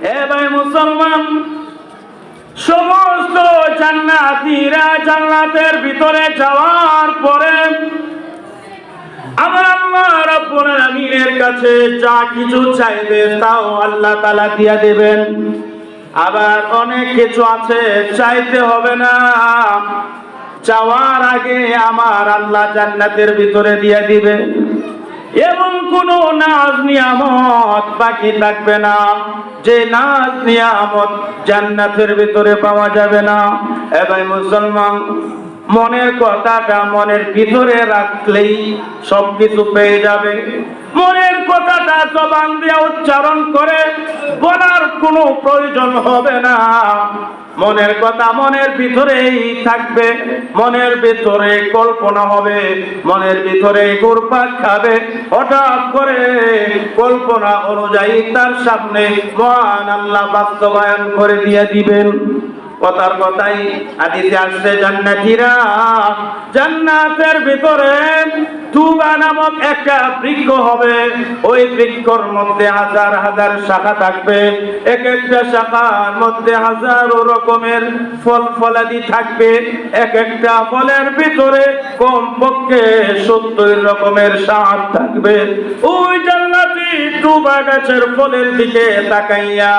এ ভাই মুসলমান, সমস্ত জান্নাতীরা জান্নাতের ভিতরে যাওয়ার পরে আমার আল্লাহ রাব্বুল আলামিনের কাছে যা কিছু চাইবে তাও আল্লাহ তাআলা দিয়া দেবেন। আবার অনেক কিছু আছে চাইতে হবে না, চাওয়ার আগে আমার আল্লাহ জান্নাতের ভিতরে দিয়ে দিবে এবং কোনো নাজ নিয়ামত বাকি থাকবে না, যে নাজ নিয়ামত জান্নাতের ভিতরে পাওয়া যাবে না। এ ভাই মুসলমান, মনের কথাটা মনের ভিতরে রাখলেই সবকিছু পেয়ে যাবে। মনের কথাটা জবান দিয়ে উচ্চারণ করে বলার কোনো প্রয়োজন হবে না। মনের কথা মনের ভিতরেই থাকবে, মনের ভিতরে কল্পনা হবে, মনের ভিতরে ঘুরপাক খাবে। হঠাৎ করে কল্পনা অনুযায়ী তার সামনে মহান আল্লাহ বাস্তবায়ন করে দিয়ে দিবেন। কথার কথাই হাদিসে আসছে, জান্নাতীরা জান্নাতের ভিতরে তুবা নামক একটা বৃক্ষ হবে। ওই বৃক্ষর মধ্যে হাজার হাজার শাখা থাকবে, এক একটা শাখার মধ্যে হাজারো রকমের ফল ফলাদি থাকবে। এক একটা ফলের ভিতরে কমপক্ষে 70 রকমের স্বাদ থাকবে। ওই জান্নাতি তুবা গাছের ফলের দিকে তাকাইয়া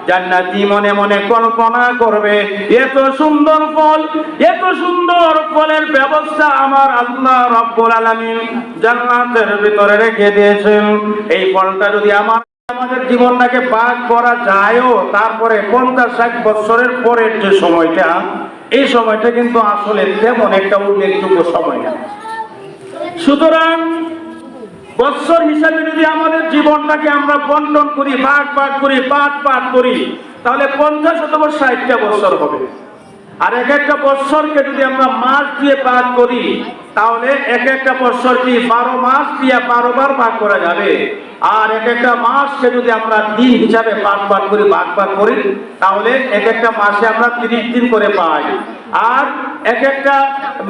জান্নাতি মনে মনে কল্পনা করবে, এত সুন্দর ফল, এত সুন্দর ফলের ব্যবস্থা আমার আল্লাহ রাব্বুল আলামিন জান্নাতের ভিতরে রেখে দিয়েছেন। এই ফলটা যদি আমাদের জীবনটাকে ভাগ করা যায়ও, তারপরে 50-60 বছরের পরের যে সময়টা, এই সময়টা কিন্তু আসলে তেমন একটা উল্লেখযোগ্য সময় না। সুতরাং বছর হিসাবে যদি আমাদের জীবনটাকে আমরা বন্টন করি, ভাগ ভাগ করি, পাঠ করি, তাহলে 50 অথবা 60টা বছর হবে। আর এক একটা বছরকে যদি আমরা মাস দিয়ে ভাগ করি, তাহলে এক একটা বছর কি 12 মাস দিয়ে 12 বার ভাগ করা যাবে। আর এক একটা মাসকে যদি আমরা দিন হিসাবে ভাগ করি, তাহলে এক একটা মাসে আমরা 30 দিন করে পাই। আর এক একটা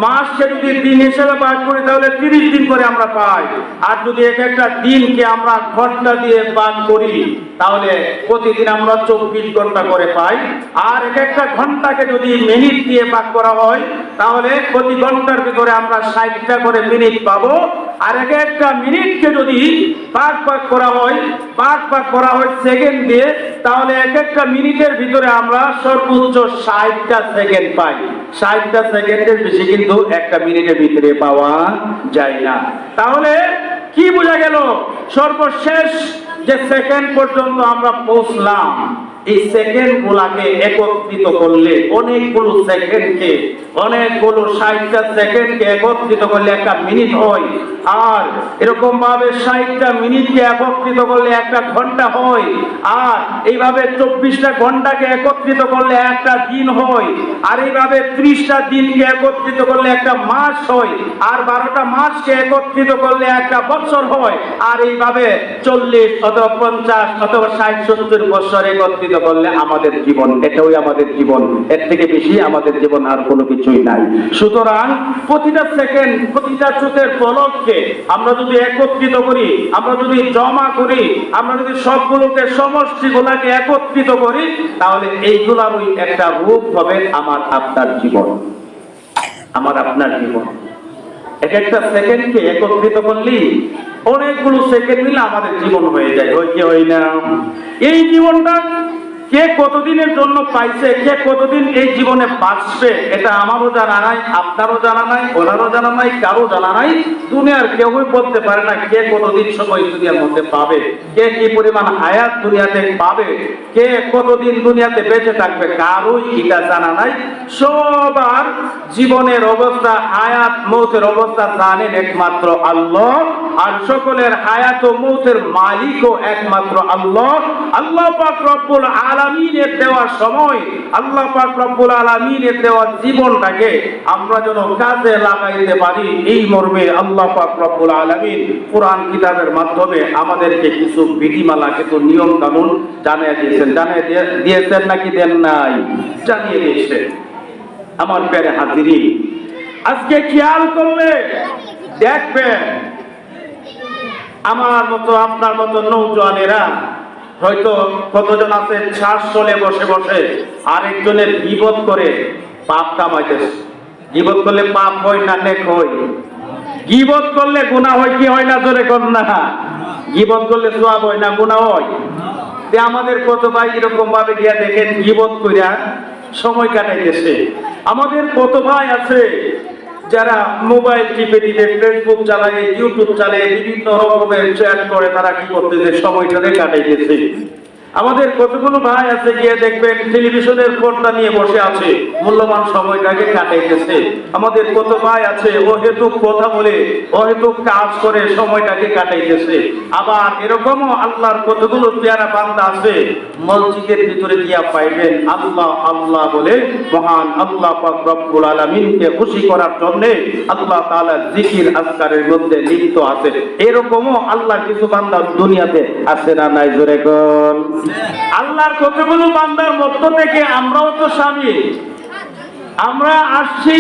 মাসকে যদি দিন হিসেবে ভাগ করি, তাহলে 30 দিন করে আমরা পাই। আর যদি এক একটা দিনকে আমরা ঘন্টা দিয়ে ভাগ করি, তাহলে প্রতিদিন আমরা 24 ঘন্টা করে পাই। আর এক একটা ঘন্টাকে যদি মিনিট দিয়ে ভাগ করা হয়, তাহলে প্রতি ঘন্টার ভিতরে আমরা 60টা করে মিনিট পাবো। আর এক একটা মিনিটকে যদি ভাগ করা হয় সেকেন্ড দিয়ে, তাহলে এক একটা মিনিটের ভিতরে আমরা সর্বোচ্চ 60টা সেকেন্ড পাই। 60টা সেকেন্ডের বেশি কিন্তু একটা মিনিটের ভিতরে পাওয়া যায় না। তাহলে কি বোঝা গেল? সর্বশেষ যে সেকেন্ড পর্যন্ত আমরা পৌঁছলাম, এই সেকেন্ড গুলাকে একত্রিত করলে, অনেকগুলো 60টা সেকেন্ডকে একত্রিত করলে একটা মিনিট হয়। আর এরকম ভাবে 60টা মিনিটকে একত্রিত করলে একটা ঘন্টা হয়। আর এইভাবে 24টা ঘন্টাকে একত্রিত করলে একটা দিন হয়। আর এইভাবে 30টা দিনকে একত্রিত করলে একটা মাস হয়। আর 12টা মাসকে একত্রিত করলে একটা বছর হয়। আর এইভাবে 40 অথবা 50 অথবা 60-70 বছর একত্রিত করলে আমাদের জীবন, এটাই আমাদের জীবন। এর থেকে বেশি আমাদের জীবন আর কোনো কিছুই নাই। সুতরাং প্রতিটা সেকেন্ড, প্রতিটা চোখের পলককে আমরা যদি একত্রিত করি, আমরা যদি জমা করি, আমরা যদি সবগুলোকে, সমষ্টিগুলোকে একত্রিত করি, তাহলে এইগুলারই একটা রূপ হবে আমার আপনার জীবন, আমার আপনার জীবন। এক একটা সেকেন্ডকে একত্রিত করলেই অনেকগুলো সেকেন্ড মিলে আমাদের জীবন হয়ে যায়। হয় না? এই জীবনটা কে কতদিনের জন্য পাইছে, কে কতদিন এই জীবনে বাঁচবে, এটা আমারও জানা নাই, আপনারও জানা নাই, ওনারও জানা নাই, কারো জানা নাই। দুনিয়ার কেউই বলতে পারে না কে কতদিন সময় দুনিয়ার মধ্যে পাবে, কে কি পরিমাণ হায়াত দুনিয়াতে পাবে, কে কতদিন দুনিয়াতে বেঁচে থাকবে, কারোই এটা জানা নাই। সবার জীবনের অবস্থা, হায়াত মৌতের অবস্থা জানেন একমাত্র আল্লাহ। আর সকলের হায়াত ও মৌতের মালিকও একমাত্র আল্লাহ। আল্লাহ পাক রব্বুল আলামিনের দেওয়া সময়, আল্লাহ পাক রব্বুল আলামিনের দেওয়া জীবনটাকে আমরা যেন কাজে লাগাইতে পারি, এই মর্মে আল্লাহ পাক রব্বুল আলামিন কোরআন কিতাবের মাধ্যমে আমাদেরকে কিছু বিধিমালা, কিছু নিয়ম কানুন জানিয়ে দিয়েছেন নাকি দেন নাই? জানিয়ে দিয়েছেন। আমার প্যারে হাজিরি, আজকে খেয়াল করলে দেখবেন আমার মতো, আপনার মতো নৌজওয়ানেরা হয়তো কতজন আছে শ্বাস চলে বসে বসে আরেকজনের গীবত করে পাপ কামাইতেছে। গীবত করলে পাপ হয় না নেক হয়? গীবত করলে গুনাহ হয় কি হয় না? জোরে কর না। গীবত করলে সওয়াব হয় না গুনাহ হয়? যে আমাদের কত ভাই এরকম ভাবে গিয়া দেখেন গীবত কইরা সময় কাটাইতেছে। আমাদের কত ভাই আছে যারা মোবাইল টিপে টিপে ফেসবুক চালায়, ইউটিউব চালায়, বিভিন্ন রকমের চ্যাট করে, তারা কি করতেছে? সময়টাকে কাটাইতেছে। আমাদের কতগুলো ভাই আছে গিয়ে দেখবেন টেলিভিশনের পর্দা নিয়ে বসে আছে, মূল্যবান সময়টাকে কাটাইতেছে। আমাদের কত ভাই আছে অহেতুক কথা বলে, অহেতুক কাজ করে সময়টাকে কাটাইতেছে। আবার এরকমও আল্লাহর কতগুলো পেয়ারা বান্দা আছে, মসজিদের ভিতরে গিয়া পাইবেন আল্লাহ আল্লাহ বলে মহান আল্লাহ পাক রব্বুল আলামিনকে খুশি করার জন্য আল্লাহ তাআলার জিকির আজকারের মধ্যে লিপ্ত আছে। এরকমও আল্লাহর কিছু বান্দা দুনিয়াতে আছে না নাই? জোরে কোন। আল্লাহর কতগুলো বান্দার মধ্য থেকে আমরাও তো স্বামী, আমরা আসছি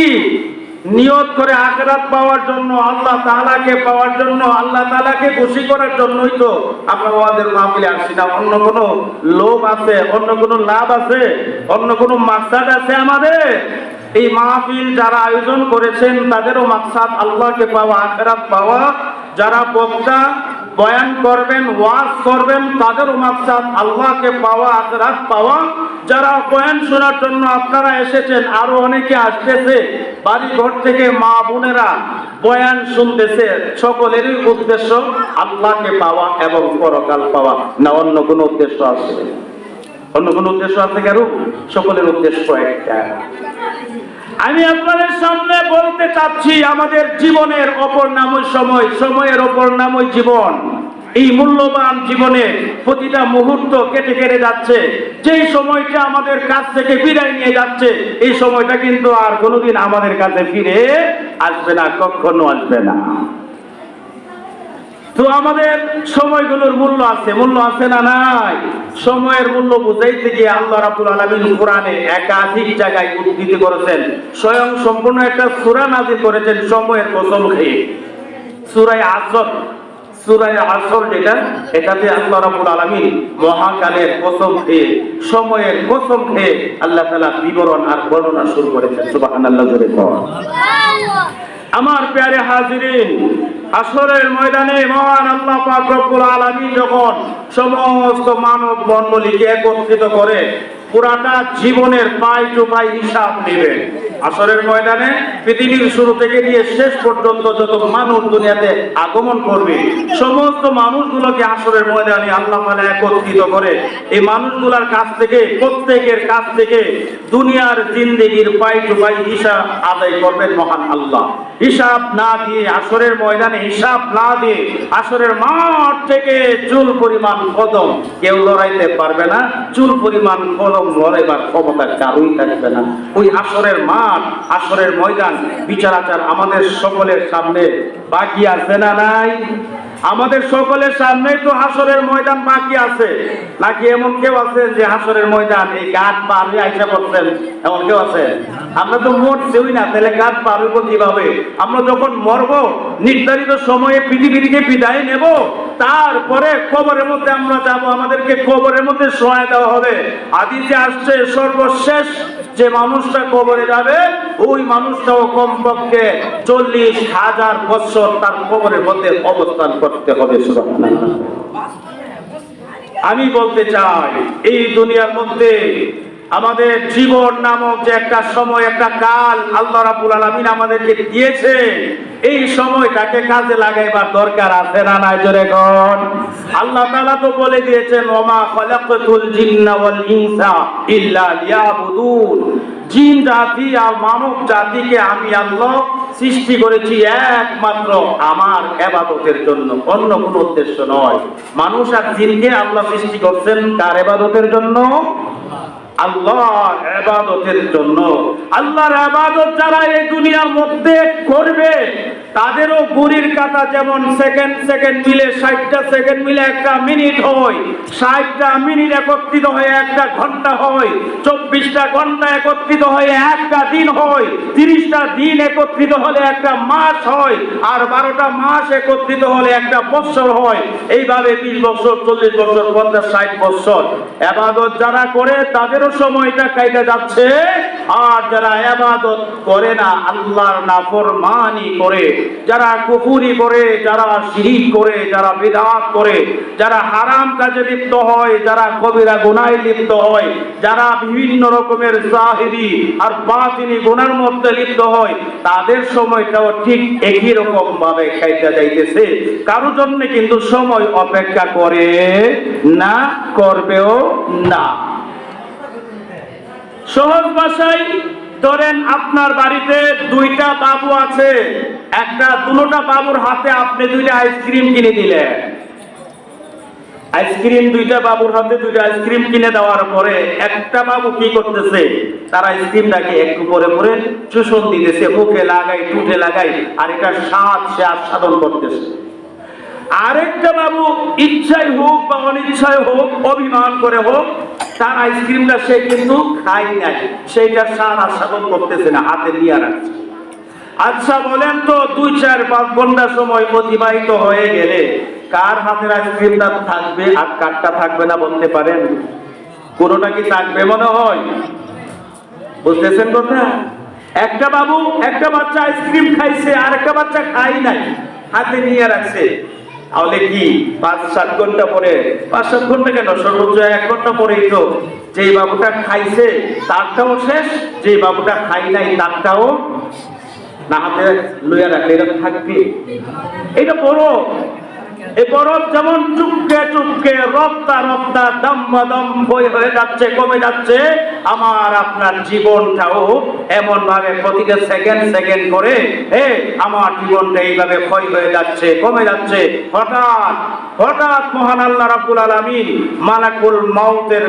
নিয়ত করে আখিরাত পাওয়ার জন্য, আল্লাহ তাআলাকে পাওয়ার জন্য, আল্লাহ তাআলাকে খুশি করার জন্যই তো আমরা আমাদের মাহফিলে আসছি না। অন্য কোনো লোভ আছে, অন্য কোনো লাভ আছে, অন্য কোনো মাকসাদ আছে আমাদের? এই মাহফিল যারা আয়োজন করেছেন তাদেরও মাকসাদ আল্লাহকে পাওয়া, আখিরাত পাওয়া। যারা বক্তা বয়ান করবেন, ওয়াজ করবেন, তাদেরও মাকসাদ আল্লাহকে পাওয়া, আখিরাত পাওয়া। যারা বয়ান শোনার জন্য আপনারা এসেছেন, আরো অনেকে আসতেছে বাড়ি ঘর থেকে, মা বোনেরা বয়ান শুনতেছে, সকলেরই উদ্দেশ্য আল্লাহকে পাওয়া এবং পরকাল পাওয়া। না অন্য কোনো উদ্দেশ্য আছে? অন্য কোনো উদ্দেশ্য আছে কারো? সকলের উদ্দেশ্য একটা। আমি আপনাদের সামনে বলতে চাচ্ছি, আমাদের জীবনের অপর নামই সময়, সময়ের অপর নামই জীবন। এই মূল্যবান জীবনে প্রতিটা মুহূর্ত কেটে কেটে যাচ্ছে। যেই সময়টা আমাদের কাছ থেকে বিদায় নিয়ে যাচ্ছে, এই সময়টা কিন্তু আর কোনোদিন আমাদের কাছে ফিরে আসবে না, কখনো আসবে না। তো আমাদের সময়গুলোর মূল্য আছে, মূল্য আছে না নাই? সময়ের মূল্য বুঝাইতে গিয়ে আল্লাহ রাব্বুল আলামিন কোরআনে একাধিক জায়গায় উদ্ধৃতি করেছেন, স্বয়ং সম্পূর্ণ একটা সূরা নাযিল করেছেন সময়ের কসম খেয়ে। সূরা আসর, সূরা আসর যেটা, এটাতে আল্লাহ রাব্বুল আলামিন মহাকালের কসম খেয়ে, সময়ের কসম খেয়ে আল্লাহ তাআলা বিবরণ আর বর্ণনা শুরু করেছেন। সুবহানাল্লাহ জোরে বল। আমার প্যারে হাজিরিন, আসরের ময়দানে মহান আল্লাহ পাক রব্বুল আলামিন যখন সমস্ত মানব মণ্ডলীকে একত্রিত করে পুরাটা জীবনের পাই টু পাই হিসাব নেবেন। আসরের ময়দানে পৃথিবীর শুরু থেকে নিয়ে শেষ পর্যন্ত যত মানুষ দুনিয়াতে আগমন করবে, সমস্ত মানুষগুলোকে আসরের ময়দানে আল্লাহ তাআলা একত্রিত করে এই মানুষগুলোর কাছ থেকে, প্রত্যেকের কাছ থেকে দুনিয়ার জিন্দেগির পাই টু পাই হিসাব আদায় করবেন মহান আল্লাহ। হিসাব না দিয়ে, আসরের ময়দানে হিসাব না দিয়ে, আসরের মাঠ থেকে চুল পরিমাণ কদম কেউ লড়াইতে পারবে না। চুল পরিমাণ কদম লড়াইবার ক্ষমতা কারোই থাকবে না। ওই আসরের মাঠ, আসরের ময়দান, বিচার আচার আমাদের সকলের সামনে বাকি আছে না নাই? আমাদের সকলের সামনেই তো হাসরের ময়দান বাকি আছে। নাকি এমন কেউ আছে যে হাসরের ময়দান এই ঘাট পার হয়ে আইসা করছেন? এমন কেউ আছে? আমরা তো মরছেই না, তাহলে ঘাট পার হইব কিভাবে? আমরা যখন মরবো, নির্ধারিত সময়ে পৃথিবী থেকে বিদায় নেব, তারপরে কবরের মধ্যে আমরা যাব, আমাদেরকে কবরের মধ্যে শোয়া দেওয়া হবে। হাদিসে আসছে সর্বশেষ যে মানুষটা কবরে যাবে, ওই মানুষটাও কমপক্ষে 40,000 বছর তার কবরের মধ্যে অবস্থান করতে হবে। সুবহানাল্লাহ। আমি বলতে চাই, এই দুনিয়ার মধ্যে আমাদের জীবন নামক যে একটা সময়, একটা কাল আল্লাহ রাব্বুল আলামিন আমাদেরকে দিয়েছে, এই সময়টাকে কাজে লাগাইবার দরকার আছে না নাই? জোরে কোন। আল্লাহ তাআলা তো বলে দিয়েছেন, ওমা খালাকাতুল জিন্না ওয়াল ইনসা ইল্লা লিয়াবুদুন। জিন জাতি আর মানব জাতিকে আমি আল্লাহ সৃষ্টি করেছি একমাত্র আমার ইবাদতের জন্য, অন্য কোনো উদ্দেশ্য নয়। মানুষ আর জিনকে আল্লাহ সৃষ্টি করছেন কার ইবাদতের জন্য? আল্লাহর ইবাদতের জন্য। আল্লাহর ইবাদত যারা এই দুনিয়ার মধ্যে করবে তাদেরও ঘড়ির কাঁটা যেমন সেকেন্ড সেকেন্ড মিলে 60টা সেকেন্ড মিলে একটা মিনিট হয়, 60টা মিনিট একত্রিত হয়ে একটা ঘন্টা হয়, 24টা ঘন্টা একত্রিত হয়ে একটা দিন হয়, 30টা দিন একত্রিত হলে একটা মাস হয়, আর 12টা মাস একত্রিত হলে একটা বছর হয়। এইভাবে 20 বছর, 40 বছর, 50, 60 বছর ইবাদত যারা করে তাদেরও সময়টা কাটে যাচ্ছে। আর যারা ইবাদত করে না, আল্লাহর নাফরমানি করে, যারা কুফরি করে, যারা শিরিক করে, যারা বিদআত করে, যারা হারাম কাজে লিপ্ত হয়, যারা কবিরা গুনাহে লিপ্ত হয়, যারা বিভিন্ন রকমের জাহিরি আর বাতিনি গুনার মধ্যে লিপ্ত হয়, তাদের সময়টাও ঠিক একই রকম ভাবে কাটে যাইতেছে। কারোর জন্য কিন্তু সময় অপেক্ষা করে না, করবেও না। সহজ ভাষায় ধরেন আপনার বাড়িতে 2টা বাবু আছে, দুটো বাবুর হাতে আপনি 2টা আইসক্রিম কিনে দিলেন। আইসক্রিম 2টা বাবুর হাতে 2টা আইসক্রিম কিনে দেওয়ার পরে একটা বাবু কি করতেছে, তার আইসক্রিমটাকে একটু পরে পরে চুষণ দিতেছে, মুখে লাগাই, ঠোঁটে লাগাই, আর এটা স্বাদ সে আস্বাদন করতেছে। আরেকটা বাবু ইচ্ছায় হোক বা অনিচ্ছায় হোক, অভিমান করে হোক, তার আইসক্রিমটা সে কিন্তু খায় নাই, সেইটা স্বাদ আস্বাদন করতেছে না, হাতে দিয়ে রাখছে। আচ্ছা বলেন তো, 2-4-5 ঘন্টা সময় অতিবাহিত হয়ে গেলে কার হাতের আইসক্রিমটা থাকবে আর কারটা থাকবে না বলতে পারেন? কোনোটা কি থাকবে মনে হয়? বুঝতেছেন কথা? একটা বাচ্চা আইসক্রিম খাইছে, আর একটা বাচ্চা খাই নাই, হাতে নিয়ে রাখছে। তাহলে কি 5-7 ঘন্টা পরে, 5-7 ঘন্টা কেন, সর্বোচ্চ 1 ঘন্টা পরেই তো যেই বাবুটা খাইছে তারটাও শেষ, যেই বাবুটা খাই নাই তারটাও না হাতে লইয়া রাখলে এটা থাকবে? এটা বরফ। এই বরফ যেমন চুপকে চুপকে রপ্তা রপ্তা দম হয়ে যাচ্ছে, কমে যাচ্ছে, আমার আপনার জীবনটাও এমন ভাবে প্রতিটা সেকেন্ড সেকেন্ড করে আমার জীবনটা এইভাবে ক্ষয় হয়ে যাচ্ছে, কমে যাচ্ছে। হঠাৎ মহান আল্লাহ রাব্বুল আলামিন মালাকুল মাউতের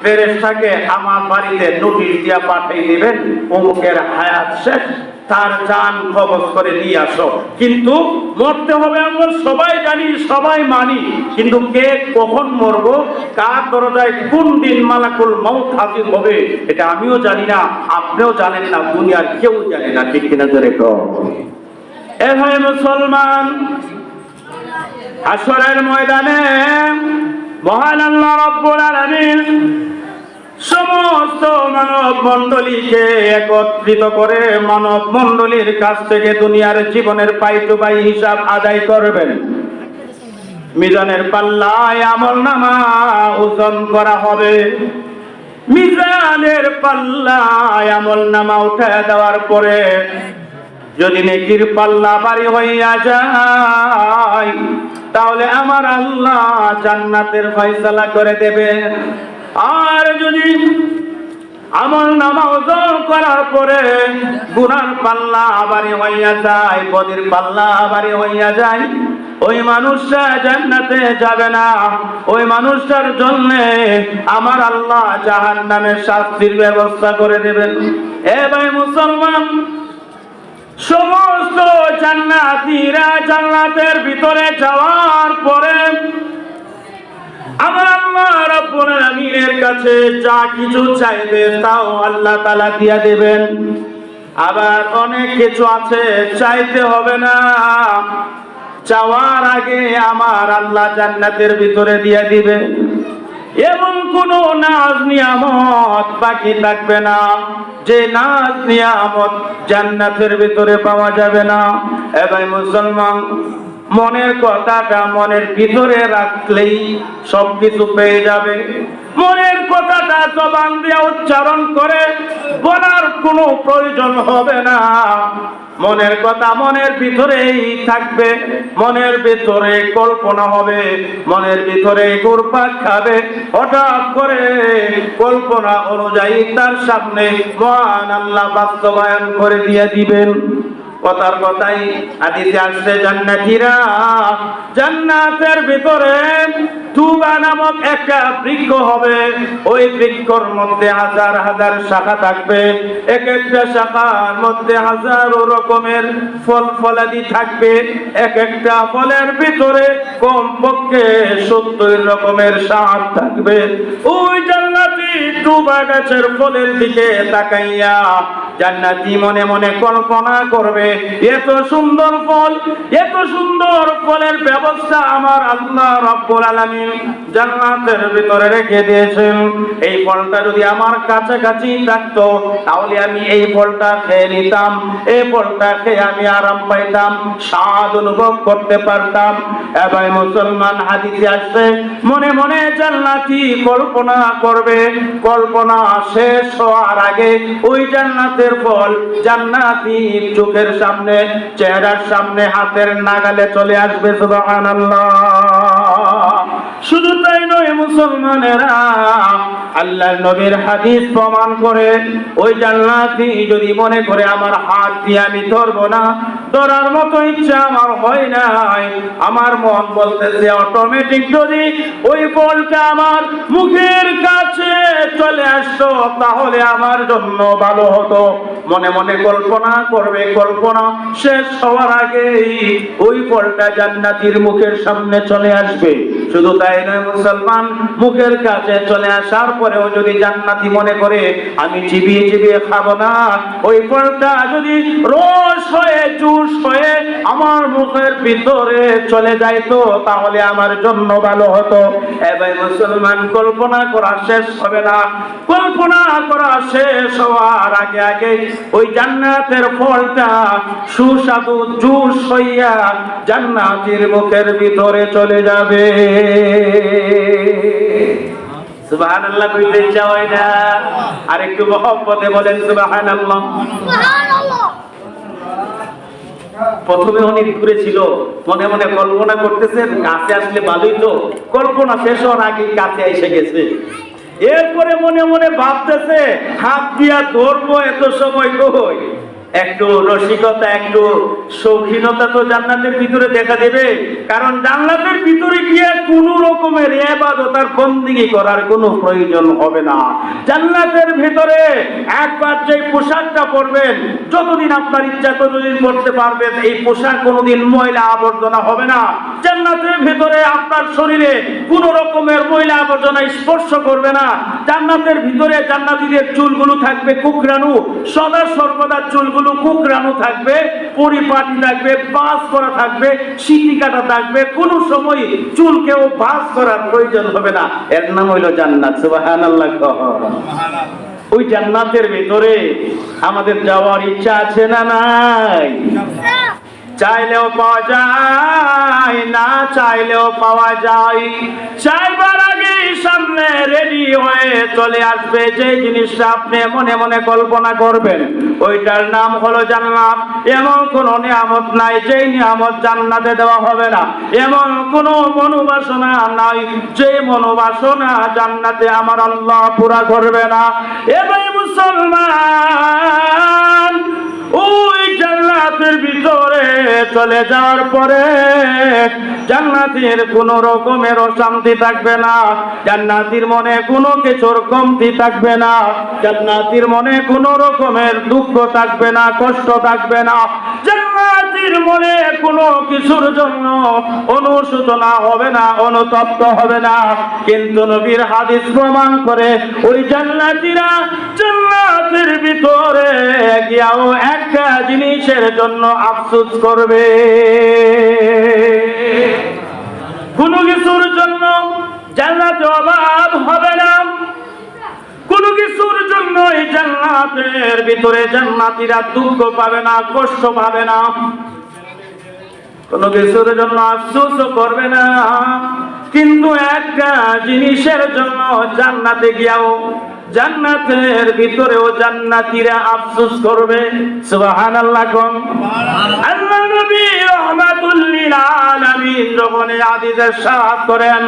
ফেরেশতাকে আমার বাড়িতে নোটিশ দিয়া পাঠিয়ে দিবেন, অমুকের হায়াত শেষ, তার জান কবজ করে নিয়ে আসো। কিন্তু মরতে হবে আমরা সবাই জানি, সবাই মানি, কিন্তু কে কখন মরবো, কার দরজায় কোন দিন মালাকুল মাউত হাজির হবে, এটা আমিও জানি না, আপনিও জানেন না, দুনিয়ার কেউ জানে না। ঠিক কিনা জোরে কও? এ ভাই মুসলমান, হাশরের ময়দানে মহান আল্লাহ রাব্বুল আলামিন সমস্ত মানব মণ্ডলীকে একত্রিত করে মানব মণ্ডলীর কাছ থেকে দুনিয়ার জীবনের পাই টু পাই হিসাব আদায় করবেন। মিজানের পাল্লায় আমলনামা ওজন করা হবে। মিজানের পাল্লায় আমলনামা উঠে দেওয়ার পরে যদি নেকির পাল্লা ভারী হইয়া যায়, তাহলে আমার আল্লাহ জান্নাতের ফয়সালা করে দেবে। আর যদি আমলনামা ওজন করার পরে গুনার পাল্লা ভারী হইয়া যায়, বদের পাল্লা ভারী হইয়া যায়, ওই মানুষটা জান্নাতে যাবে না। ওই মানুষটার জন্য আমার আল্লাহ জাহান্নামের শাস্তির ব্যবস্থা করে দেবেন। এ ভাই মুসলমান, সমস্ত জান্নাতীরা জান্নাতের ভিতরে যাওয়ার পরে আমার আল্লাহ রাব্বুল আলামিনের কাছে যা কিছু চাইবে তাও আল্লাহ তাআলা দিয়া দেবেন। আবার অনেক কিছু আছে চাইতে হবে না, চাওয়ার আগে আমার আল্লাহ জান্নাতের ভিতরে দিয়ে দিবে। এবং কোন নাজ নিয়ামত বাকি থাকবে না, যে নাজ নিয়ামত জান্নাতের ভিতরে পাওয়া যাবে না। এ ভাই মুসলমান, মনের কথাটা মনের ভিতরে রাখলেই সবকিছু পেয়ে যাবে। মনের কথাটা জবান দিয়ে উচ্চারণ করে বলার কোনো প্রয়োজন হবে না। মনের কথা মনের ভিতরেই থাকবে, মনের ভিতরে কল্পনা হবে, মনের ভিতরে ঘুরপাক খাবে। হঠাৎ করে কল্পনা অনুযায়ী তার সামনে মহান আল্লাহ বাস্তবায়ন করে দিয়ে দিবেন। কথার কথাই হাদিসে আসছে, জান্নাতীরা জান্নাতের ভিতরে তুবা নামক একটা বৃক্ষ হবে, ওই বৃক্ষর মধ্যে হাজার হাজার শাখা থাকবে, এক একটা শাখার মধ্যে হাজারো রকমের ফল ফলাদি থাকবে, এক একটা ফলের ভিতরে কমপক্ষে 70 রকমের স্বাদ থাকবে। ওই জান্নাতি তুবা গাছের ফলের দিকে তাকাইয়া জান্নাতি মনে মনে কল্পনা করবে, এত সুন্দর ফল, এত সুন্দর ফলের ব্যবস্থা আমার আল্লাহ রাব্বুল আলামিন জান্নাতের ভিতরে রেখে দিয়েছেন। এই ফলটা যদি আমার কাছাকাছি থাকতো তাহলে আমি এই ফলটা খেয়ে নিতাম, এই ফলটা খেয়ে আমি আরাম পাইতাম, স্বাদ অনুভব করতে পারতাম। এবার মুসলমান, হাদিসে আসছে মনে মনে জান্নাতি কল্পনা করবে, কল্পনা শেষ হওয়ার আগে ওই জান্নাতের ফল জান্নাতি চোখের সামনে, চেহারার সামনে, হাতের নাগালে চলে আসবে। সুবহানাল্লাহ। শুধু তাই নয় মুসলমানেরা, আল্লাহর নবীর হাদিস প্রমাণ করে ওই জান্নাতি যদি মনে করে আমার হাত দিয়ে আমি ধরবো না, ধরার মতো ইচ্ছা আমার হয় নাই, আমার মন বলতেছে অটোমেটিক যদি ওই ফলটা আমার মুখের কাছে চলে আসতো তাহলে আমার জন্য ভালো হতো। মনে মনে কল্পনা করবে, কল্পনা শেষ হওয়ার আগেই ওই ফলটা জান্নাতীর মুখের সামনে চলে আসবে। শুধু তাই নয় মুসলমান, মুখের কাছে চলে আসার পরেও যদি জান্নাতি মনে করে আমি চিবিয়ে চিবিয়ে খাবো না, ওই ফলটা যদি রস হয়ে, জুস হয়ে আমার মুখের ভিতরে চলে যাইতো তাহলে আমার জন্য ভালো হতো। এবার মুসলমান, কল্পনা করা শেষ হবে না, কল্পনা করা শেষ হওয়ার আগে আগে ওই জান্নাতের ফলটা সুস্বাদু জুস হইয়া জান্নাতের মুখের ভিতরে চলে যাবে। সুবহানাল্লাহ কইতে ইচ্ছা হয় না? আর একটু মহব্বতে বলেন সুবহানাল্লাহ। সুবহানাল্লাহ। প্রথমে অনেক দূরে ছিল, মনে মনে কল্পনা করতেছেন কাছে আসলে ভালোই তো, কল্পনা শেষ হওয়ার আগে কাছে এসে গেছে। এরপরে মনে মনে ভাবতেছে হাত দিয়া ধরবো, এত সময় কই, একটু রসিকতা, একটু শৌখিনতা তো জান্নাতের ভিতরে দেখা দেবে। কারণ জান্নাতের ভিতরে গিয়ে কোনো রকমের ইবাদত আর বন্দেগী করার কোনো প্রয়োজন হবে না। জান্নাতের ভিতরে একবার যে পোশাকটা পরবেন, যতদিন আপনার ইচ্ছা ততদিন পরতে পারবেন, এই পোশাক কোনোদিন ময়লা আবর্জনা হবে না। জান্নাতের ভিতরে আপনার শরীরে কোনো রকমের ময়লা আবর্জনা স্পর্শ করবে না। জান্নাতের ভিতরে জান্নাতীদের চুলগুলো থাকবে কুকরানো, সদা সর্বদা চুলগুলো কুকরানো থাকবে, পরিপাটি থাকবে, বাস করা থাকবে, সিটি কাটা থাকবে, কোনো সময় চুলকেও বাস করার প্রয়োজন হবে না। এর নাম হইল জান্নাত। সুবহানাল্লাহ। ওই জান্নাতের ভিতরে আমাদের যাওয়ার ইচ্ছা আছে না নাই? চাইলেও পাওয়া যায়, না চাইলেও পাওয়া যায়। চাইবার আগে সামনে রেডি হয়ে চলে আসবে যে জিনিসটা আপনি মনে মনে কল্পনা করবেন, ওইটার নাম হলো জান্নাত। এমন কোন নিয়ামত নাই যে নিয়ামত জান্নাতে দেওয়া হবে না, এমন কোন মনোবাসনা নাই যে মনোবাসনা জান্নাতে আমার আল্লাহ পুরা করবে না। এবার মুসলমান, ওই জান্নাতের ভিতরে চলে যাওয়ার পরে জান্নাতীর কোনো রকমের অশান্তি থাকবে না, জান্নাতীর মনে কোনো কিছুর কমতি থাকবে না, জান্নাতীর মনে কোনো রকমের দুঃখ থাকবে না, কষ্ট থাকবে না, জান্নাতীর মনে কোনো কিছুর জন্য অনুশোচনা হবে না, অনুতপ্ত হবে না। কিন্তু নবীর হাদিস প্রমাণ করে ওই জান্নাতীরা জান্নাতের ভিতরে গিয়াও একটা জিনিসের জন্য আফসোস করবে, কোনো কিছুর জন্য জান্নাতে অভাব হবে না, কোনো কিছুর জন্য এই জান্নাতের ভিতরে জান্নাতীরা দুঃখ পাবে না, কষ্ট পাবে না, কোনো কিছুর জন্য আফসোসও করবে না। কিন্তু একটা জিনিসের জন্য জান্নাতে গিয়াও, জান্নাতের ভিতরেও জান্নাতীরা আফসোস করবে। সুবহানাল্লাহ। আল্লাহ নবী রাহমাতুল লিল আলামিন যখন এই হাদিসের ইরশাদ করেন,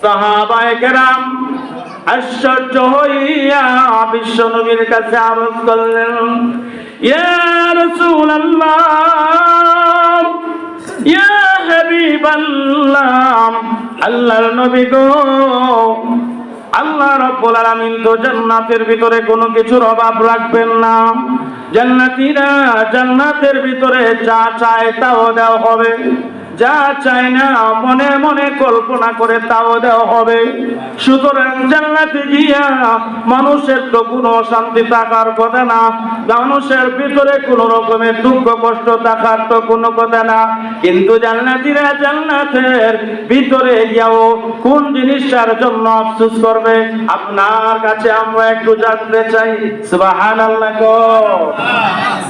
সাহাবায়ে কেরাম আশ্চর্য হইয়া বিশ্ব নবীর কাছে আরজ করলেন, ইয়া রাসূলুল্লাহ, ইয়া হাবিবাল্লাহ, আল্লাহর নবী গো, আল্লাহ রাব্বুল আলামিন তো জান্নাতের ভিতরে কোনো কিছুর অভাব রাখবেন না। জান্নাতীরা জান্নাতের ভিতরে যা চায় তাও দেওয়া হবে, যা চায় না মনে মনে কল্পনা করে তাও দেওয়া হবে। সুতরাং জান্নাতে গিয়া মানুষের তো কোনো শান্তি থাকার কথা না, মানুষের ভিতরে কোনো রকমের দুঃখ কষ্ট থাকার তো কোনো কথা না। কিন্তু জান্নাতীরা জান্নাতের ভিতরে গিয়াও কোন জিনিসটার জন্য আফসোস করবে আপনার কাছে আমরা একটু জানতে চাই। সুবহানাল্লাহ গো।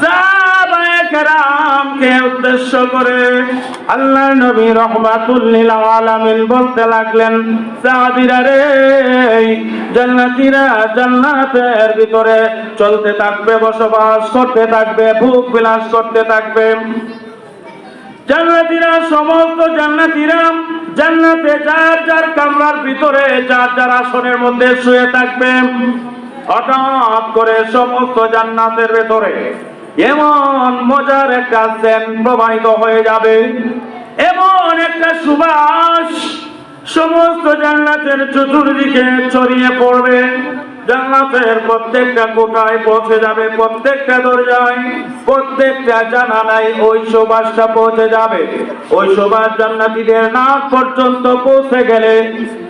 সাহাবায়ে কেরামকে উদ্দেশ্য করে আল্লাহর নবী রাহমাতুল লিল আলামিন বলতে লাগলেন, সাহাবীরা রে, জান্নাতীরা জান্নাতের ভিতরে চলতে থাকবে, বসবাস করতে থাকবে, ভোগ বিলাস করতে থাকবে। জান্নাতীরা সমস্ত জান্নাতীরা জান্নাতে যার যার কামরার ভিতরে যার যার আসনের মধ্যে শুয়ে থাকবে। হঠাৎ করে সমস্ত জান্নাতের ভেতরে এমন মজার একটা সেন্ট প্রবাহিত হয়ে যাবে, এমন একটা সুবাস সমস্ত জান্নাতের চতুর্দিকে ছড়িয়ে পড়বে। জান্নাতের প্রত্যেকটা কোঠায় পৌঁছে যাবে, প্রত্যেকটা দরজায়, প্রত্যেকটা জানালায় ওই সুবাসটা পৌঁছে যাবে। ওই সুবাস জান্নাতীদের নাক পর্যন্ত পৌঁছে গেলে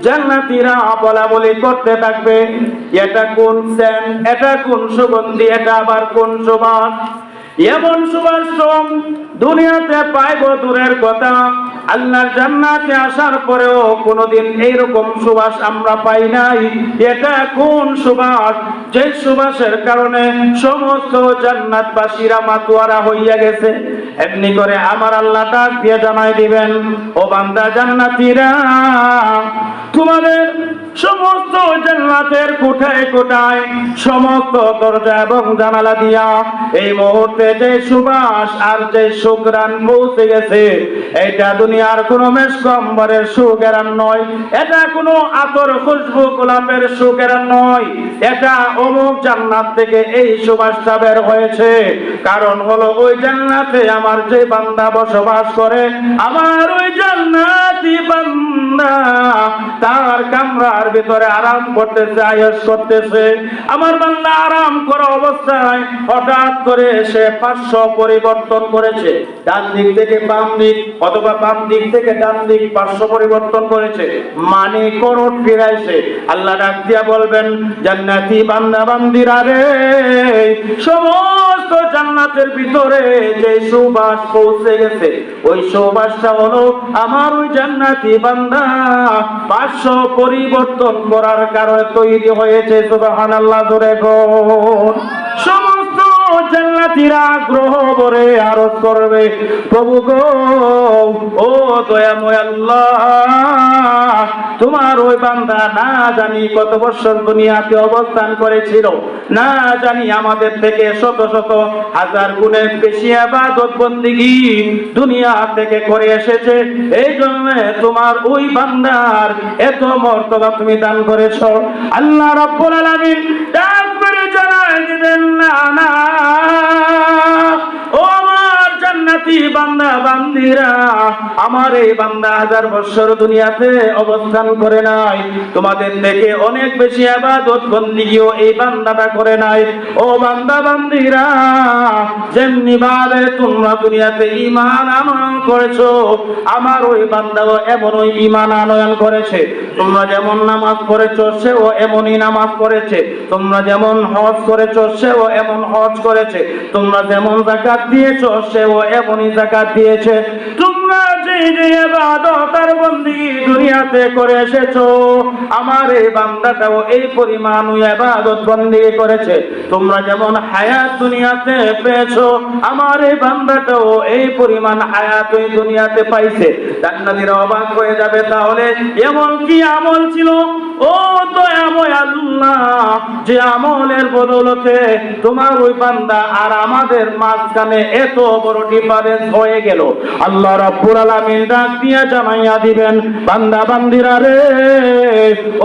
জান্নাতীরা বলা বলি করতে থাকবে, এটা কোন সেন্ট, এটা কোন সুগন্ধি, এটা আবার কোন সুবাস। এমন সুবাস দুনিয়াতে পাইব দূরের কথা, আল্লাহর জান্নাতে আসার পরেও কোনোদিন এইরকম সুবাস আমরা পাই নাই। এটা কোন সুবাস, যে সুবাসের কারণে সমস্ত জান্নাতবাসীরা মাতোয়ারা হইয়া গেছে। এমনি করে আমার আল্লাহ ডাক দিয়ে জানাই দিবেন, ও বান্দা জান্নাতীরা, তোমাদের সমস্ত জান্নাতের কোঠায় কোঠায় সমস্ত দরজা এবং জানালা দিয়া এই মুহূর্তে যে সুবাস আর যে সুঘ্রাণ পৌঁছে গেছে, এটা দুনিয়ার কোনো মেসকম্বরের সুঘ্রাণ নয়, এটা কোনো আতর খুশবু গোলাপের সুঘ্রাণ নয়, এটা অমুক জান্নাত থেকে এই সুবাসটা বের হয়েছে। কারণ হলো ওই জান্নাতে আমার যে বান্দা বসবাস করে, আমার ওই জান্নাতি বান্দা তার কামরার ভিতরে আরাম করতেছে, আয়েশ করতেছে। আমার বান্দা আরাম করা অবস্থায় হঠাৎ করে সে পার্শ্ব পরিবর্তন করেছে, ডান দিক থেকে বাম দিক অথবা বাম দিক থেকে ডান দিক পার্শ্ব পরিবর্তন করেছে, মানে করোট ফিরাইছে। আল্লাহ ডাক দিয়া বলবেন, জান্নাতি বান্দা বান্দিরা রে, সমস্ত জান্নাতের ভিতরে যে সুবাস পৌঁছে গেছে, ওই সুবাসটা হলো আমার ওই জান্নাতি বান্দা পার্শ্ব পরিবর্তন করার কারণে তৈরি হয়েছে। সুবহানাল্লাহ জোরে গো। সমস্ত জান্নাতীরা আগ্রহ ভরে আরজ করবে, প্রভু গো, ও দয়াময় আল্লাহ, তোমার ওই বান্দা না জানি কত বছর দুনিয়াতে অবস্থান করেছিল, না জানি আমাদের থেকে শত শত হাজার গুণের বেশি ইবাদত বন্দেগী দুনিয়া থেকে করে এসেছে। এই জন্য তোমার ওই বান্দার এত মর্তবা তুমি দান করেছো। আল্লাহ রাব্বুল আলামিন ডাক করে জানায় দিবেন, না না, ও আমার জান্নাতি বান্দা বান্দিরা, আমার এই বান্দা হাজার বছর দুনিয়াতে অবস্থান করে নাই, তোমাদের থেকে অনেক বেশি ইবাদত বন্দেগীও এই বান্দাটা করে নাই। ও বান্দা বান্দিরা, যেমনি ভাবে তোমরা দুনিয়াতে ঈমান আনয়ন করেছো, আমার ওই বান্দাও এমন ওই ঈমান আনয়ন করেছে। তোমরা যেমন নামাজ পড়েছো সেও এমনই নামাজ পড়েছে, তোমরা যেমন হজ করেছো সেও এমন হজ করেছে, তোমরা যেমন যাকাত দিয়েছো সেও এমনই যাকাত দিয়েছে। তোমরা যে যে ইবাদত আর বন্দেগী দুনিয়াতে করে এসেছো, আমার এই বান্দাটাও এই পরিমাণ ইবাদত বন্দেগী করেছে। তোমরা যেমন হায়াত দুনিয়াতে পেয়েছো, আমার এই বান্দাটাও এই পরিমাণ হায়াত ওই দুনিয়াতে পাইছে। জান্নাতীরা অবাক হয়ে যাবে, তাহলে এমন কি আমল ছিল ও দয়াময় আল্লাহ, যে আমলের বদৌলতে তোমার ওই বান্দা আর আমাদের মাঝখানে এত বড় ডিফারেন্স হয়ে গেল? আল্লাহ রাব্বুল আলামিন ডাক দিয়ে জানাইয়া দিবেন, বান্দা বান্দিরা রে,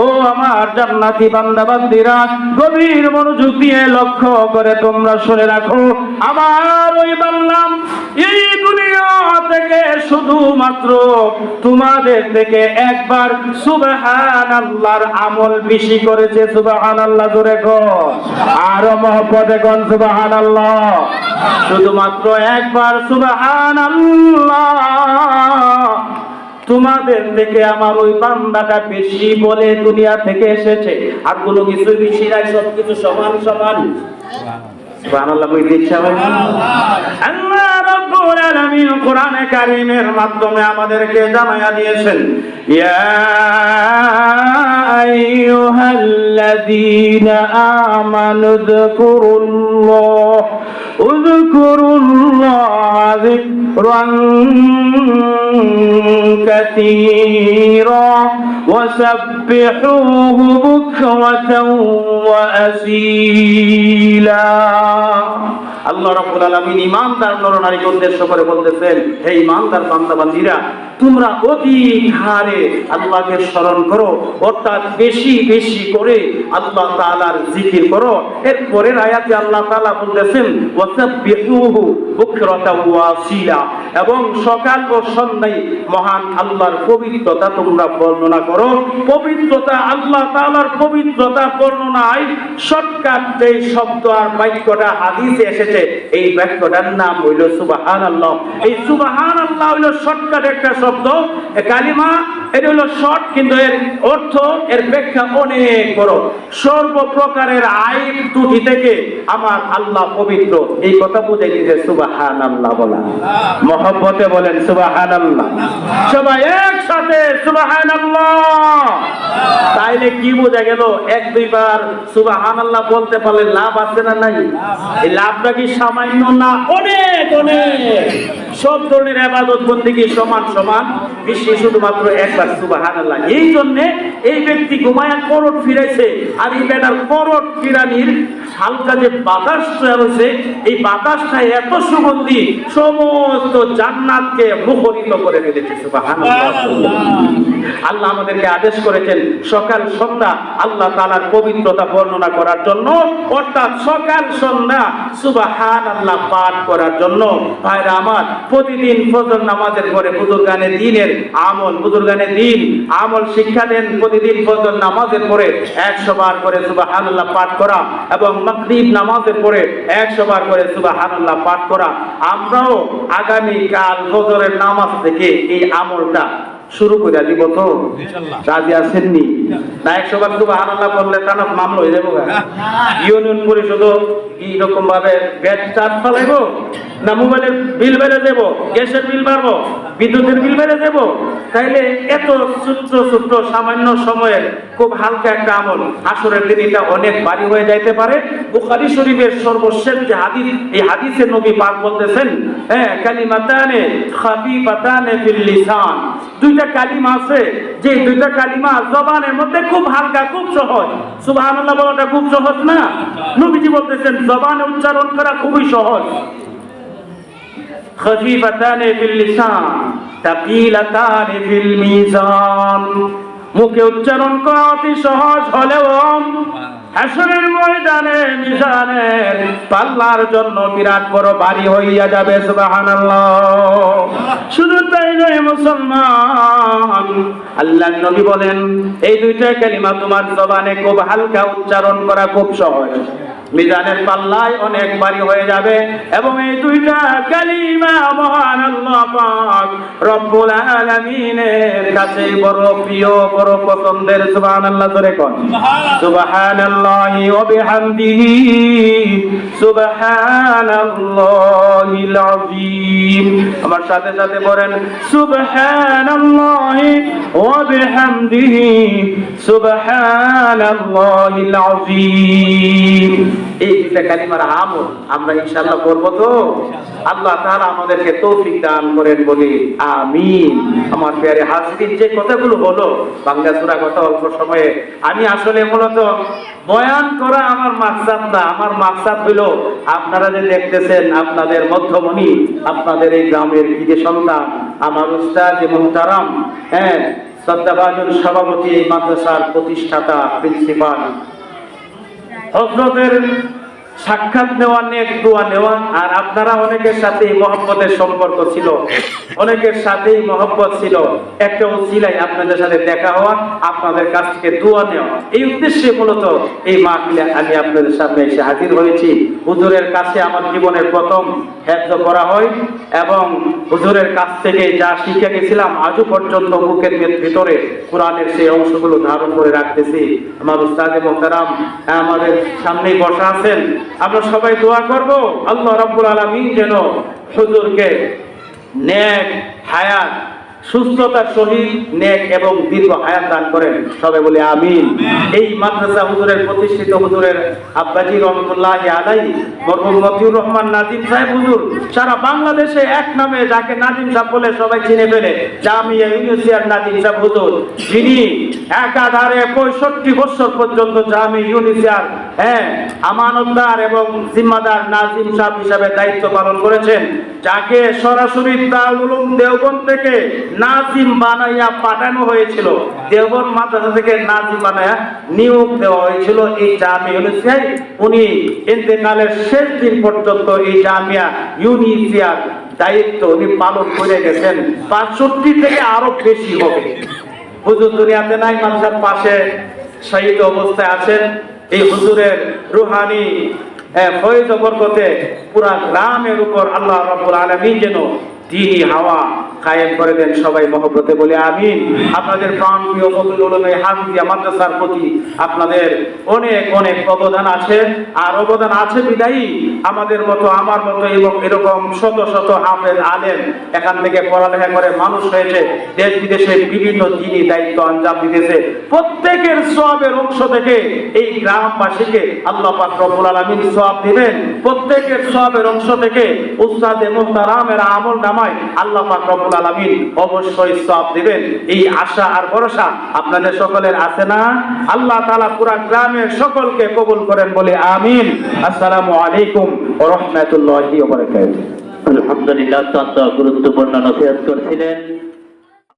ও আমার জান্নাতি বান্দা বান্দিরা, গভীর মনোযোগ দিয়ে লক্ষ্য করে তোমরা শুনে রাখো, আমার ওই বান্দা এই দুনিয়া দুনিয়া থেকে শুধুমাত্র তোমাদের থেকে একবার সুবহানাল্লাহর আমল বেশি করেছে। সুবহানাল্লাহ জোরে কর, আরো মহব্বতে কোন সুবহানাল্লাহ। শুধুমাত্র একবার সুবহানাল্লাহ তোমাদের থেকে আমার ওই বান্দাটা বেশি বলে দুনিয়া থেকে এসেছে। আর কোনো কিছু বেশি নাই, সবকিছু সমান সমান। সুবহানাল্লাহ কই ইচ্ছা হয় না? আল্লাহ রাব্বুল আলামিন কোরআনে কারীমের মাধ্যমে আমাদেরকে জানায়া দিয়েছেন, ইয়া আইয়ুহাল্লাযীনা আমানু উযকুরুল্লাহ যিকরান কাসীরা ওয়াসাব্বিহুহু বুকরাতান ওয়া আসীলা। আল্লাহ রাব্বুল আলামিন ঈমানদার নরনারীকে উদ্দেশ্য করে বলতেছেন, হে ঈমানদার বান্দা বান্দীরা, তোমরা অধিক হারে আল্লাহকে স্মরণ করো, অর্থাৎ বেশি বেশি করে আল্লাহ তাআলার জিকির করো। এর পরের আয়াতে আল্লাহ তাআলা বলতেছেন, ওয়াসাব্বিহুহু বুকরাতান ওয়া আসীলা, এবং সকাল ও সন্ধ্যায় মহান আল্লাহর পবিত্রতা তোমরা বর্ণনা করো। পবিত্রতা, আল্লাহ তাআলার পবিত্রতা বর্ণনায় শর্টকাট যে শব্দ আর বাক্যটা হাদিসে এসেছে, এই বাক্যটার নাম হইল সুবহানাল্লাহ। এই সুবহানাল্লাহ হইল শর্টকাট একটা শব্দ, কালিমা। এটা হলো শর্ট, কিন্তু এর অর্থ, এর ব্যাখ্যা অনেক বড়। সর্বপ্রকারের আইব ত্রুটি থেকে আমার আল্লাহ পবিত্র, এই কথা বুঝে দিয়েছে সুবহানাল্লাহ বলা। মহব্বতে বলেন সুবহানাল্লাহ, সবাই একসাথে সুবহানাল্লাহ। তাইলে কি বোঝা গেল? এক দুইবার সুবহানাল্লাহ বলতে পারলে লাভ আছে না নাই? এই লাভটা কি সামান্য না? অনেক অনেক। সব ধরনের ইবাদত বন্দেগী সমান সমান, বেশি শুধুমাত্র একবার সুবহানাল্লাহ। এই জন্য এই ব্যক্তি ঘুমায়া করট ফিরাইছে, আর এই বেটার করট ফিরানির হালকা যে বাতাস তৈরি হয়েছে, এই বাতাসটা এত সুগন্ধি, সমস্ত জান্নাতকে মুখরিত করে ফেলেছে। সুবহানাল্লাহ। আল্লাহ আমাদেরকে আদেশ করেছেন সকাল সন্ধ্যা আল্লাহ তাআলার পবিত্রতা বর্ণনা করার জন্য, অর্থাৎ সকাল সন্ধ্যা সুবহানাল্লাহ পাঠ করার জন্য। ভাইরা আমার, প্রতিদিন ফজর নামাজের পরে বুজুর্গানে দ্বীনের আমল শিক্ষা দেন। প্রতিদিন ফজর নামাজের পরে 100 বার করে সুবহানাল্লাহ পাঠ করা, এবং মাগরিব নামাজের পরে 100 বার করে সুবহানাল্লাহ পাঠ করা। আমরাও আগামী কাল ফজরের নামাজ থেকে এই আমলটা শুরু করে দিব। তো রাজি আছেননি? না 100 বার সুবহানাল্লাহ বললে তা না মামলা হয়ে যাবো? ইউনিয়ন পরিষদ এইরকম ভাবে ব্যাট চার্জ ফেলাইবো, না মোবাইলের বিল বেড়ে দেবো, গ্যাসের বিল বাড়বো, বিদ্যুতের বিল বেড়ে দেবো? তাইলে এত ছোট্ট ছোট্ট সামান্য সময়ের খুব হালকা একটা আমল, আসরের দিন এটা অনেক ভারী হয়ে যাইতে পারে। বুখারী শরীফের সর্বশেষ যে হাদিস, এই হাদিসে নবী পাক বলতেছেন, কালিমাতানে খাফিফাতানে ফিল লিসান, দুইটা কালিমা আছে, যে দুইটা কালিমা জবানের মধ্যে খুব হালকা, খুব সহজ। সুবহানাল্লাহ বলাটা খুব সহজ না? নবীজি বলতেছেন জবানে উচ্চারণ করা খুবই সহজ। খাফিফাতানে ফিল লিসান তাকিলাতানে ফিল মিজান, মুখে উচ্চারণ করা অতি সহজ হলেও হাসরের ময়দানে মিজানের পাল্লার জন্য বিরাট বড় ভারী হইয়া যাবে। সুবহানাল্লাহ। শুধু তাই নয় মুসলমান, আল্লাহর নবী বলেন এই দুইটা কালিমা তোমার জবানে খুব হালকা উচ্চারণ করা খুব সহজ, মিজানের পাল্লায় অনেক ভারী হয়ে যাবে। এবং এই দুইটা কালিমা মহান আল্লাহ পাক রব্বুল আলামিনের কাছে বড় প্রিয়, বড় পছন্দের। সুবহানাল্লাহ জোরে কোন সুবহানাল্লাহি ওয়া বিহামদিহি সুবহানাল্লাহিল আযীম। আমার সাথে সাথে বলেন সুবহানাল্লাহি ওয়া বিহামদিহি সুবহানাল্লাহিল আযীম। এই দুইটা কালিমার আমল আমরা ইনশাআল্লাহ করব। তো আল্লাহ তাআলা আমাদেরকে তৌফিক দান করেন বলি আমিন। আমার প্রিয় হাজিরিন, যে কথাগুলো হলো বাংলা সূরা কথা অল্প সময়ে, আমি আসলে মূলত বয়ান করা আমার মাকসাদ না। আমার মাকসাদ হলো আপনারা যে দেখতেছেন, আপনাদের মধ্যমণি, আপনাদের এই গ্রামের কি যে সন্তান, আমার উস্তাদ মুহতারাম, শ্রদ্ধাভাজন সভাপতি, এই মাদ্রাসার প্রতিষ্ঠাতা প্রিন্সিপাল হযরতের সাক্ষাৎ নেওয়া, নেক দোয়া নেওয়া। আর আপনারা অনেকের সাথে মহব্বতের সম্পর্ক ছিল, অনেকের সাথেই মহব্বত ছিল, একটা উসিলায় আপনাদের সাথে দেখা হওয়া, আপনাদের কাছ থেকে দোয়া নেওয়া। এই উদ্দেশ্যে মূলত এই মাহফিলে আমি আপনাদের সামনে এসে হাজির হয়েছি। হুজুরের কাছে আমার জীবনের প্রথম হেফজ করা হয় এবং হুজুরের কাছ থেকে যা শিখে গেছিলাম আজও পর্যন্ত বুকের ভিতরে কোরআনের সেই অংশগুলো ধারণ করে রাখতেছি। আমার উস্তাদে মোহতারাম আমাদের সামনেই বসা আছেন, আমরা সবাই দোয়া করব আল্লাহ রাব্বুল আলামিন যেন হুজুরকে নেক হায়াত, সুস্থতার সহিত নেক এবং দীর্ঘ হায়াত দান করেন। সবাই বলে আমিন। এই মাদ্রাসা হুজুরের প্রতিষ্ঠিত হুজুরের আব্বাজি রহমতুল্লাহি আলাইহি মরহুম মতিউর রহমান নাজিম সাহেব হুজুর সারা বাংলাদেশে এক নামে যাকে নাজিম সাহেব বলে সবাই চিনে ফেলে, জামিয়া ইউনিভার্সিটির নাজিম সাহেব হুজুর, যিনি একাধারে 65 বছর পর্যন্ত জামিয়া ইউনিভার্সিটির আমানতদার এবং জিম্মাদার নাজিম সাহেব হিসাবে দায়িত্ব পালন করেছেন, যাকে সরাসরি দারুল উলুম দেওবন্দ থেকে নাজিম বানাইয়া পাঠানো হয়েছিল, দেওবন্দ মাদ্রাসা থেকে নাজিম বানাইয়া নিয়োগ দেওয়া হয়েছিল এই জামিয়া ইউনিভার্সিটি। উনি ইন্তেকালের শেষ দিন পর্যন্ত এই জামিয়া ইউনিভার্সিটির দায়িত্ব উনি পালন করে গেছেন। 65 থেকে আরো বেশি হবে। হুজুর দুনিয়াতে নাই, মাদ্রাসার পাশে শহীদ অবস্থায় আছেন। এই হুজুরের রুহানি ফয়েজ ও বরকতে পুরা গ্রামের উপর আল্লাহ রাব্বুল আলামিন যেন দ্বীনি হাওয়া কায়েম করে দেন। সবাই মহব্বতে বলে আমিন। আপনাদের প্রাণপ্রিয় মতিউল উলুমে হাফিজিয়া মাদ্রাসার প্রতি আপনাদের অনেক অনেক অবদান আছে, আর অবদান আছে বিদায়ী আমাদের মতো, আমার মতো এবং এরকম শত শত হাফেজ আলেম এখান থেকে পড়ালেখা করে মানুষ হয়েছে, দেশ বিদেশে বিভিন্ন দ্বীনি দায়িত্ব আঞ্জাম দিতেছে। প্রত্যেকের সওয়াবের অংশ থেকে এই গ্রামবাসীকে আল্লাহ পাক রব্বুল আলামিন সওয়াব দিবেন। প্রত্যেকের সওয়াবের অংশ থেকে উস্তাদে মুহতারামের আমল নামায় আল্লাহ পাক রব্বুল আলামিন অবশ্যই সওয়াব দিবেন। এই আশা আর ভরসা আপনাদের সকলের আছে না? আল্লাহ তাআলা পুরা গ্রামের সকলকে কবুল করেন বলে আমিন। আসসালামু আলাইকুম ওয়া রাহমাতুল্লাহি ওয়া বারাকাতুহু। আলহামদুলিল্লাহ, অত্যন্ত গুরুত্বপূর্ণ নসিহত করছিলেন।